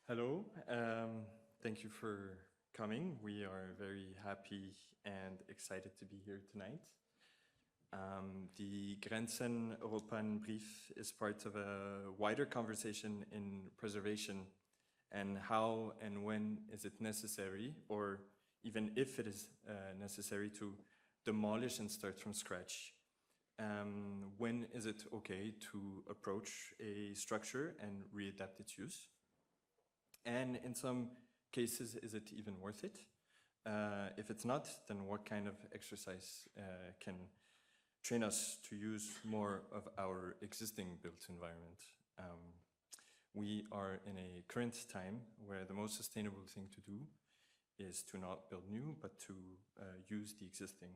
Hello, thank you for coming. We are very happy and excited to be here tonight. The Grensen Europan brief is part of a wider conversation in preservation and how and when is it necessary, or even if it is necessary, to demolish and start from scratch. When is it okay to approach a structure and readapt its use? And in some cases, is it even worth it? If it's not, then what kind of exercise can train us to use more of our existing built environment? We are in a current time where the most sustainable thing to do is to not build new, but to use the existing.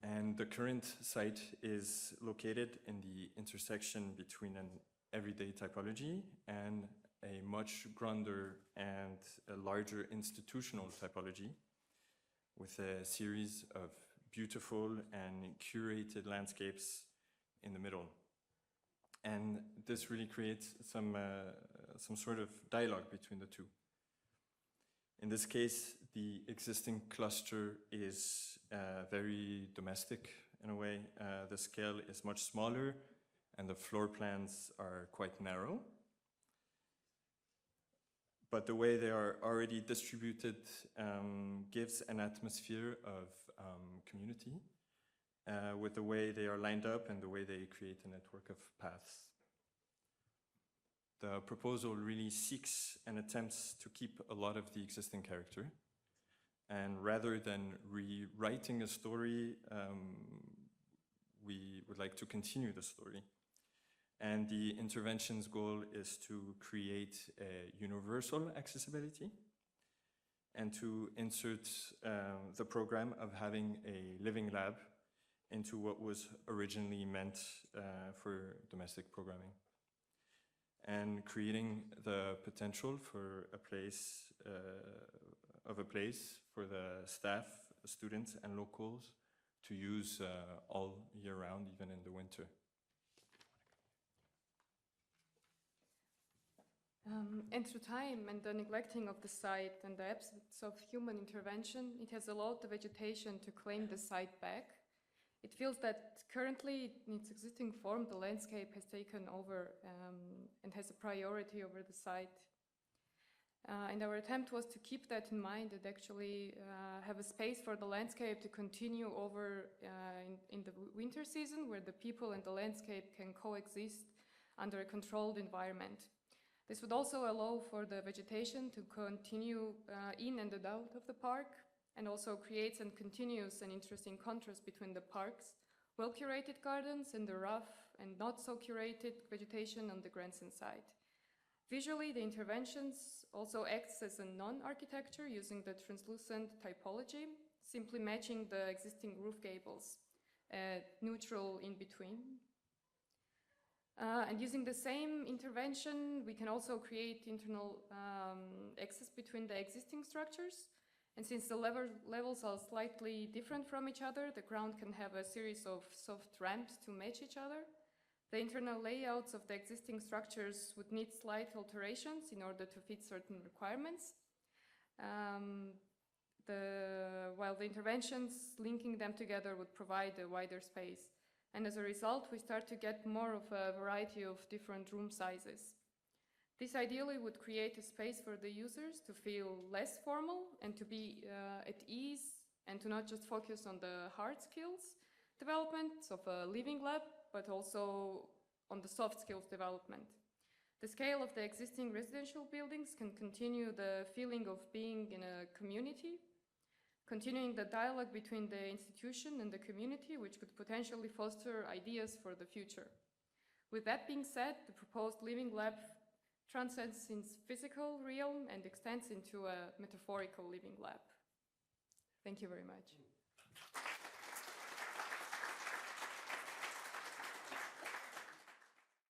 And the current site is located in the intersection between an everyday typology and a much grander and a larger institutional typology with a series of beautiful and curated landscapes in the middle. And this really creates some sort of dialogue between the two. In this case, the existing cluster is very domestic in a way. The scale is much smaller and the floor plans are quite narrow. But the way they are already distributed gives an atmosphere of community with the way they are lined up and the way they create a network of paths. The proposal really seeks and attempts to keep a lot of the existing character. And rather than rewriting a story, we would like to continue the story. And the intervention's goal is to create a universal accessibility and to insert the program of having a living lab into what was originally meant for domestic programming. And creating the potential for a place for the staff, students and locals to use all year round, even in the winter. And through time and the neglecting of the site and the absence of human intervention, it has allowed the vegetation to claim the site back. It feels that currently, in its existing form, the landscape has taken over and has a priority over the site. And our attempt was to keep that in mind and actually have a space for the landscape to continue over in the winter season, where the people and the landscape can coexist under a controlled environment. This would also allow for the vegetation to continue in and out of the park, and also creates and continues an interesting contrast between the park's well-curated gardens and the rough and not so curated vegetation on the Grensen side. Visually, the interventions also acts as a non-architecture using the translucent typology, simply matching the existing roof gables, neutral in between. And using the same intervention, we can also create internal access between the existing structures. And since the levels are slightly different from each other, the ground can have a series of soft ramps to match each other. The internal layouts of the existing structures would need slight alterations in order to fit certain requirements. While the interventions linking them together would provide a wider space. And as a result, we start to get more of a variety of different room sizes. This ideally would create a space for the users to feel less formal and to be at ease and to not just focus on the hard skills development of a living lab, but also on the soft skills development. The scale of the existing residential buildings can continue the feeling of being in a community, continuing the dialogue between the institution and the community, which could potentially foster ideas for the future. With that being said, the proposed living lab transcends its physical realm and extends into a metaphorical living lab. Thank you very much.